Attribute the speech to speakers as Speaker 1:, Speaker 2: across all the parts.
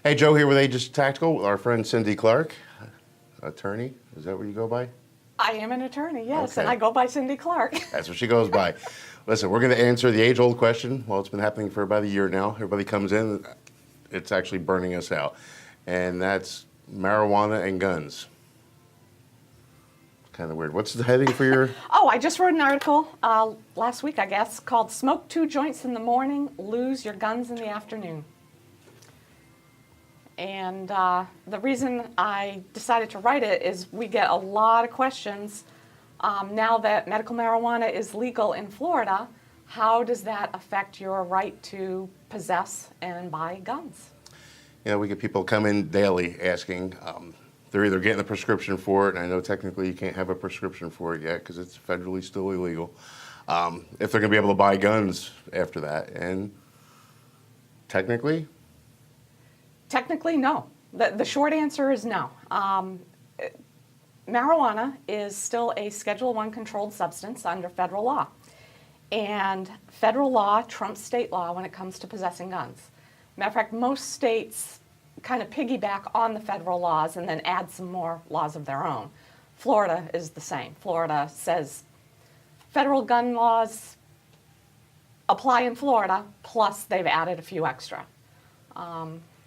Speaker 1: Hey, Joe here with Aegis Tactical with our friend Cindy Clark, attorney. Is that what you go by?
Speaker 2: I am an attorney, yes,
Speaker 1: Okay.
Speaker 2: and I go by Cindy Clark.
Speaker 1: That's what she goes by. Listen, we're going to answer the age-old question. Well, it's been happening for about a year now. Everybody comes in, it's actually burning us out. And that's marijuana and guns. Kind of weird. What's the heading for your...
Speaker 2: Oh, I just wrote an article last week, I guess, called Smoke 2 Joints in the Morning, Lose Your Guns in the Afternoon. And the reason I decided to write it is we get a lot of questions now that medical marijuana is legal in Florida. How does that affect your right to possess and buy guns?
Speaker 1: You know, we get people come in daily asking, they're either getting a prescription for it, and I know technically you can't have a prescription for it yet because it's federally still illegal, if they're going to be able to buy guns after that. And technically?
Speaker 2: Technically, no. The short answer is no. Marijuana is still a Schedule I controlled substance under federal law. And federal law trumps state law when it comes to possessing guns. Matter of fact, most states kind of piggyback on the federal laws and then add some more laws of their own. Florida is the same. Florida says federal gun laws apply in Florida, plus they've added a few extra.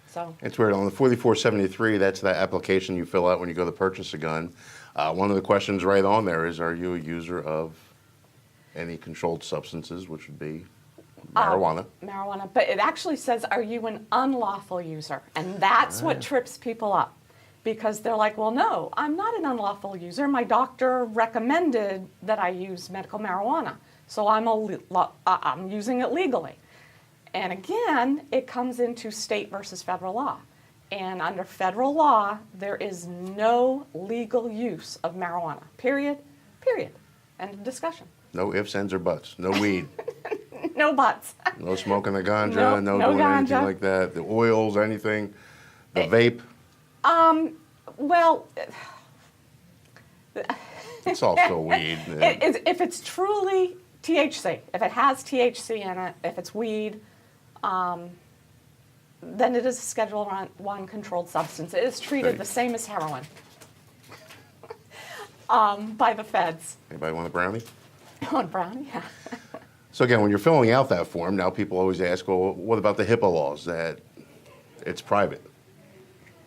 Speaker 2: So
Speaker 1: it's weird. On the 4473, that's that application you fill out when you go to purchase a gun. One of the questions right on there is, are you a user of any controlled substances, which would be marijuana?
Speaker 2: Marijuana. But it actually says, are you an unlawful user? And that's what trips people up. Because they're like, well, no, I'm not an unlawful user. My doctor recommended that I use medical marijuana. So I'm using it legally. And again, it comes into state versus federal law. And under federal law, there is no legal use of marijuana. Period. Period. End of discussion.
Speaker 1: No ifs, ands, or buts. No weed.
Speaker 2: No buts.
Speaker 1: No smoking the ganja. No doing
Speaker 2: ganja.
Speaker 1: anything like that. The oils, anything. The vape.
Speaker 2: Well,
Speaker 1: It's all still weed.
Speaker 2: if it's truly THC, if it has THC in it, if it's weed, then it is a Schedule I controlled substance. It is treated
Speaker 1: Right.
Speaker 2: the same as heroin by the feds.
Speaker 1: Anybody want a brownie?
Speaker 2: On brownie, yeah.
Speaker 1: So again, when you're filling out that form, now people always ask, well, what about the HIPAA laws, that it's private?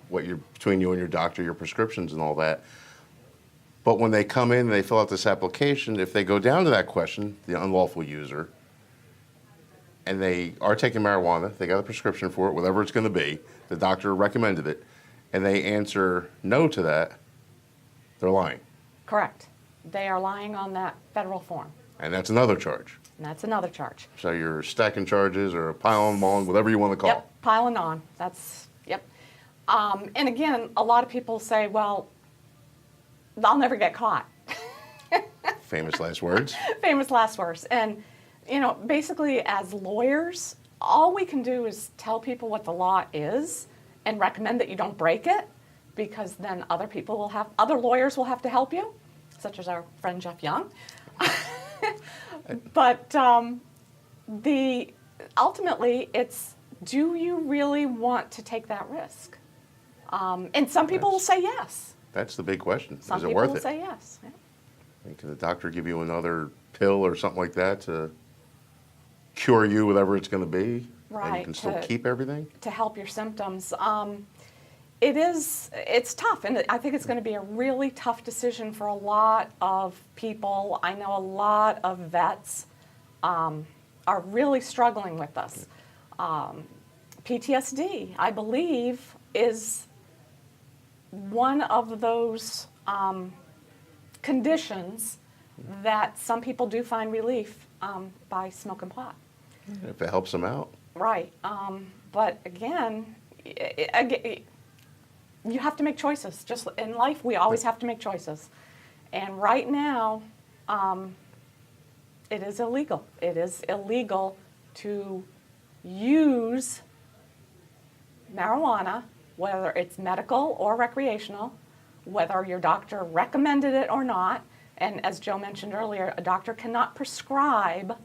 Speaker 1: What you're between you and your doctor, your prescriptions and all that. But when they come in and they fill out this application, if they go down to that question, the unlawful user, and they are taking marijuana, they got a prescription for it, whatever it's going to be, the doctor recommended it, and they answer no to that, they're lying.
Speaker 2: Correct. They are lying on that federal form.
Speaker 1: And that's another charge.
Speaker 2: And that's another charge.
Speaker 1: So you're stacking charges or piling them on, whatever you want to call it.
Speaker 2: Yep, piling on. That's, yep. And again, a lot of people say, well, I'll never get caught.
Speaker 1: Famous last words.
Speaker 2: Famous last words. And, you know, basically as lawyers, all we can do is tell people what the law is and recommend that you don't break it, because then other lawyers will have to help you, such as our friend Jeff Young. But ultimately, it's, do you really want to take that risk? And some people will say yes.
Speaker 1: That's the big question.
Speaker 2: Some
Speaker 1: Is it
Speaker 2: people
Speaker 1: worth
Speaker 2: will
Speaker 1: it?
Speaker 2: say yes. Yeah.
Speaker 1: And can the doctor give you another pill or something like that to cure you, whatever it's going to be? And you
Speaker 2: Right,
Speaker 1: can still keep everything?
Speaker 2: To help your symptoms. It's tough, and I think it's going to be a really tough decision for a lot of people. I know a lot of vets are really struggling with this. PTSD, I believe, is one of those conditions that some people do find relief by smoking pot.
Speaker 1: If it helps them out.
Speaker 2: Right. But again, you have to make choices. Just in life, we always have to make choices. And right now, it is illegal. It is illegal to use marijuana, whether it's medical or recreational, whether your doctor recommended it or not. And as Joe mentioned earlier, a doctor cannot prescribe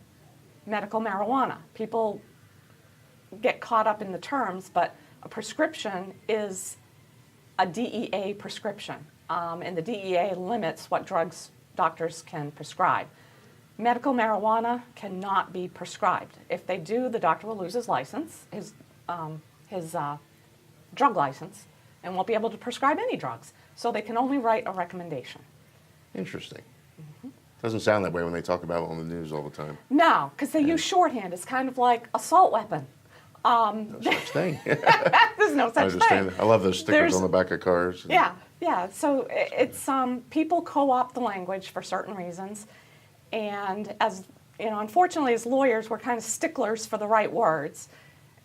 Speaker 2: medical marijuana. People get caught up in the terms, but a prescription is a DEA prescription, and the DEA limits what drugs doctors can prescribe. Medical marijuana cannot be prescribed. If they do, the doctor will lose his license, his drug license, and won't be able to prescribe any drugs. So they can only write a recommendation.
Speaker 1: Interesting. Doesn't sound that way when they talk about it on the news all the time.
Speaker 2: No, because they use shorthand. It's kind of like assault weapon.
Speaker 1: No such thing.
Speaker 2: There's no
Speaker 1: I
Speaker 2: such
Speaker 1: understand.
Speaker 2: thing.
Speaker 1: I love those stickers on the back of cars.
Speaker 2: Yeah. So it's people co-opt the language for certain reasons, and as you know, unfortunately, as lawyers, we're kind of sticklers for the right words.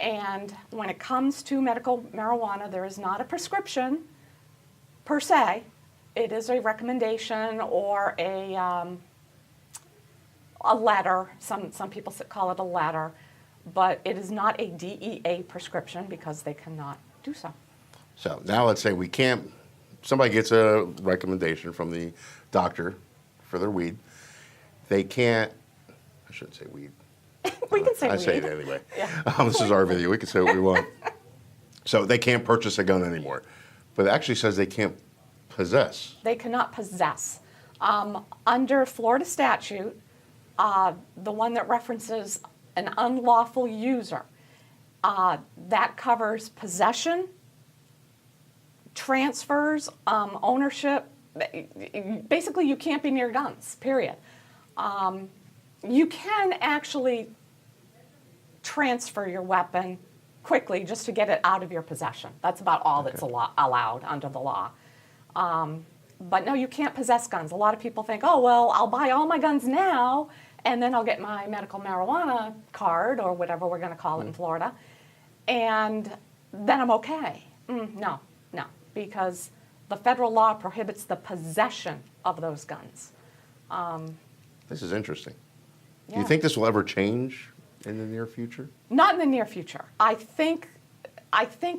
Speaker 2: And when it comes to medical marijuana, there is not a prescription per se. It is a recommendation or a letter. Some people call it a letter, but it is not a DEA prescription because they cannot do so.
Speaker 1: So now let's say somebody gets a recommendation from the doctor for their weed. They can't, I shouldn't say weed.
Speaker 2: We can say
Speaker 1: I
Speaker 2: weed.
Speaker 1: say it anyway.
Speaker 2: Yeah.
Speaker 1: This is our video. We can say what we want. So they can't purchase a gun anymore. But it actually says they can't possess.
Speaker 2: They cannot possess. Under Florida statute, the one that references an unlawful user, that covers possession, transfers, ownership. Basically, you can't be near guns, period. You can actually transfer your weapon quickly just to get it out of your possession. That's about all that's allowed under the law. But no, you can't possess guns. A lot of people think, oh, well, I'll buy all my guns now, and then I'll get my medical marijuana card, or whatever we're going to call it in Florida, and then I'm okay. No, because the federal law prohibits the possession of those guns.
Speaker 1: This is interesting.
Speaker 2: Yeah.
Speaker 1: Do you think this will ever change in the near future?
Speaker 2: Not in the near future. I think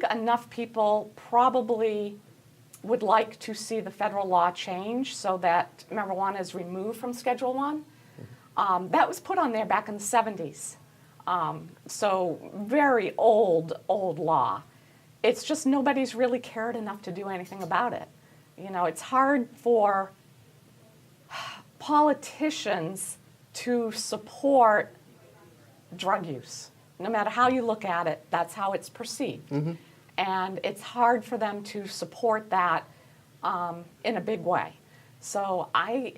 Speaker 2: enough people probably would like to see the federal law change so that marijuana is removed from Schedule 1. That was put on there back in the 70s. So very old law. It's just nobody's really cared enough to do anything about it. You know, it's hard for politicians to support drug use. No matter how you look at it, that's how it's perceived. And it's hard for them to support that in a big way. So I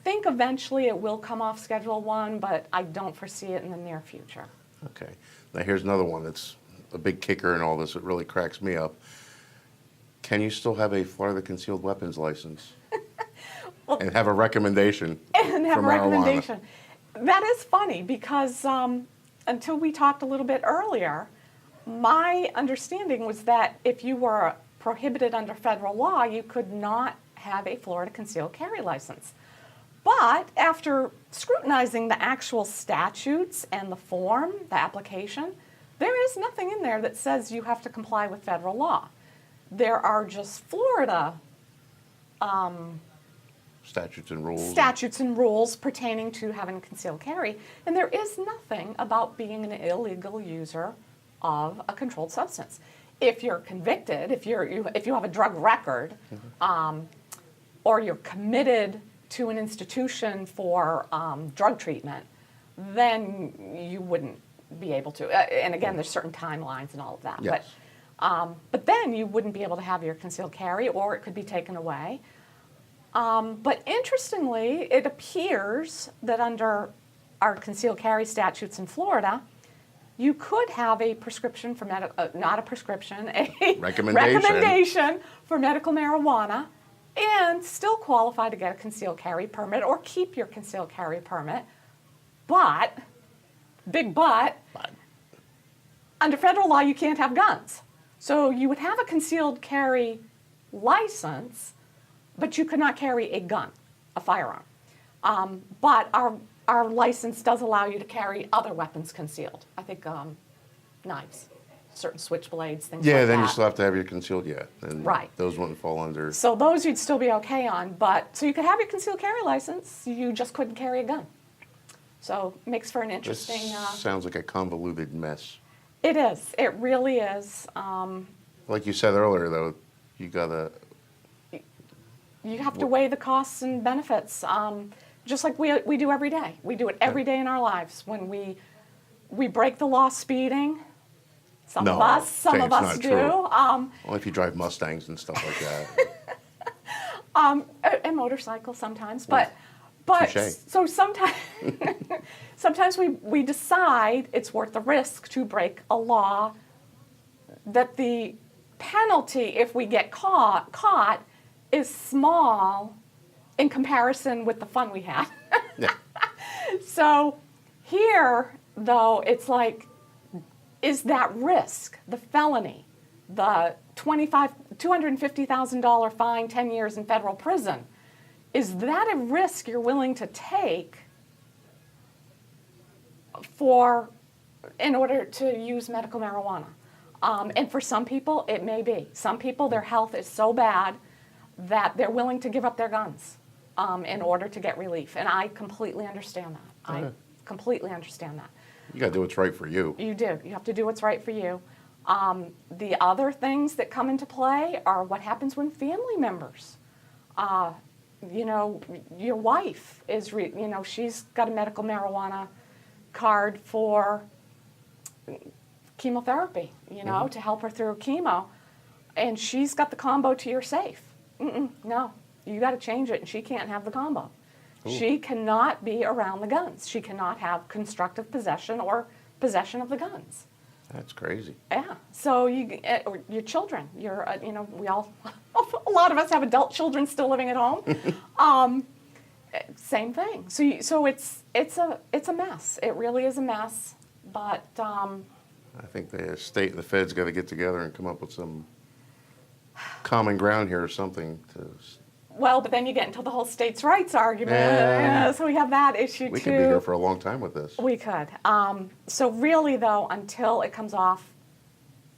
Speaker 2: think eventually it will come off Schedule 1, but I don't foresee it in the near future.
Speaker 1: Okay. Now here's another one that's a big kicker in all this. It really cracks me up. Can you still have a Florida concealed weapons license and have a recommendation
Speaker 2: And have
Speaker 1: for
Speaker 2: a
Speaker 1: marijuana?
Speaker 2: recommendation. That is funny because until we talked a little bit earlier, my understanding was that if you were prohibited under federal law, you could not have a Florida concealed carry license. But after scrutinizing the actual statutes and the form, the application, there is nothing in there that says you have to comply with federal law. There are just Florida
Speaker 1: Statutes and
Speaker 2: rules pertaining to having a concealed carry, and there is nothing about being an illegal user of a controlled substance. If you're convicted, if you have a drug record, or you're committed to an institution for drug treatment, then you wouldn't be able to. And again, there's certain timelines and all of that.
Speaker 1: Yes.
Speaker 2: But then you wouldn't be able to have your concealed carry, or it could be taken away. But interestingly, it appears that under our concealed carry statutes in Florida, you could have a prescription for not a prescription, a recommendation for medical marijuana, and still qualify to get a concealed carry permit or keep your concealed carry permit. But, big but, under federal law, you can't have guns. So you would have a concealed carry license, but you could not carry a gun, a firearm. But our license does allow you to carry other weapons concealed. I think knives, certain switchblades, things like that.
Speaker 1: Yeah, then you still have to have your concealed, and
Speaker 2: right.
Speaker 1: Those wouldn't fall under.
Speaker 2: So those you'd still be okay on, so you could have your concealed carry license, you just couldn't carry a gun. So it makes for an interesting...
Speaker 1: This sounds like a convoluted mess.
Speaker 2: It is. It really is.
Speaker 1: Like you said earlier, though, you
Speaker 2: have to weigh the costs and benefits, just like we do every day. We do it every day in our lives. When we break the law speeding, some of us
Speaker 1: not
Speaker 2: do.
Speaker 1: true. Only if you drive Mustangs and stuff like that.
Speaker 2: And motorcycles sometimes,
Speaker 1: Touche.
Speaker 2: so sometimes sometimes we decide it's worth the risk to break a law, that the penalty if we get caught is small in comparison with the fun we had.
Speaker 1: Yeah.
Speaker 2: So here, though, it's like, is that risk, the felony, the $250,000 fine, 10 years in federal prison, is that a risk you're willing to take in order to use medical marijuana? And for some people, it may be. Some people, their health is so bad that they're willing to give up their guns in order to get relief. And I completely understand that. I completely understand that.
Speaker 1: You got to do what's right for you.
Speaker 2: You do. You have to do what's right for you. The other things that come into play are what happens when family members, your wife is, she's got a medical marijuana card for chemotherapy, to help her through chemo, and she's got the combo to your safe. No, you got to change it, and she can't have the combo. Ooh. She cannot be around the guns. She cannot have constructive possession or possession of the guns.
Speaker 1: That's crazy.
Speaker 2: Yeah. So or your children, we all, a lot of us have adult children still living at home. Same thing. So it's a mess. It really is a mess. But
Speaker 1: I think the state and the feds got to get together and come up with some common ground here or something to.
Speaker 2: Well, but then you get into the whole states' rights argument.
Speaker 1: Yeah.
Speaker 2: So we have that issue too.
Speaker 1: We could be here for a long time with this.
Speaker 2: We could. So really, though, until it comes off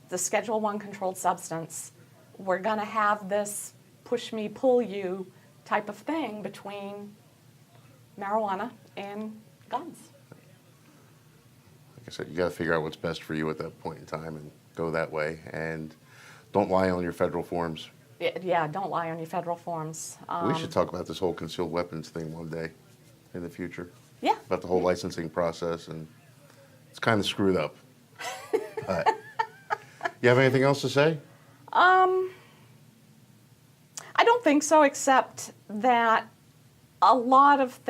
Speaker 2: the Schedule I controlled substance, we're going to have this push me, pull you type of thing between marijuana and guns.
Speaker 1: Like I said, you got to figure out what's best for you at that point in time and go that way. And don't lie on your federal forms.
Speaker 2: Yeah, don't lie on your federal forms.
Speaker 1: We should talk about this whole concealed weapons thing one day in the future.
Speaker 2: Yeah.
Speaker 1: About the whole licensing process, and it's kind of screwed up. But you have anything else to say?
Speaker 2: I don't think so, except that a lot of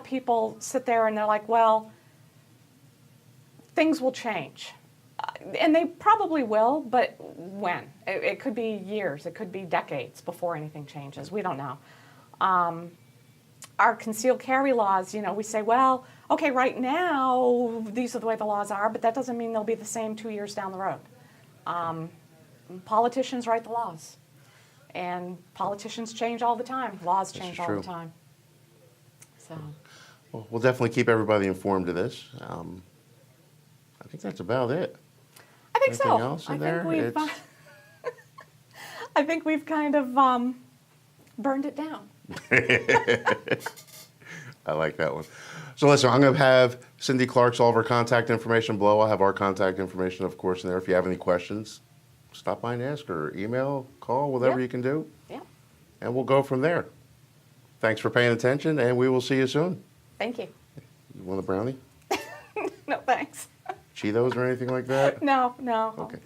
Speaker 2: people sit there and they're like, well, things will change. And they probably will, but when? It could be years, it could be decades before anything changes. We don't know. Our concealed carry laws, we say, well, okay, right now, these are the way the laws are, but that doesn't mean they'll be the same 2 years down the road. Politicians write the laws, and politicians change all the time. Laws change all the time. So.
Speaker 1: Well, we'll definitely keep everybody informed of this. I think that's about it.
Speaker 2: I think
Speaker 1: Anything
Speaker 2: so.
Speaker 1: else in there?
Speaker 2: I think we've kind of burned it down.
Speaker 1: I like that one. So listen, I'm going to have Cindy Clark's all of her contact information below. I'll have our contact information, of course, in there. If you have any questions, stop by and ask her. Email, call, whatever you can do.
Speaker 2: Yeah.
Speaker 1: And we'll go from there. Thanks for paying attention, and we will see you soon.
Speaker 2: Thank you.
Speaker 1: You want a brownie?
Speaker 2: No, thanks.
Speaker 1: Cheetos or anything like that?
Speaker 2: No.
Speaker 1: Okay.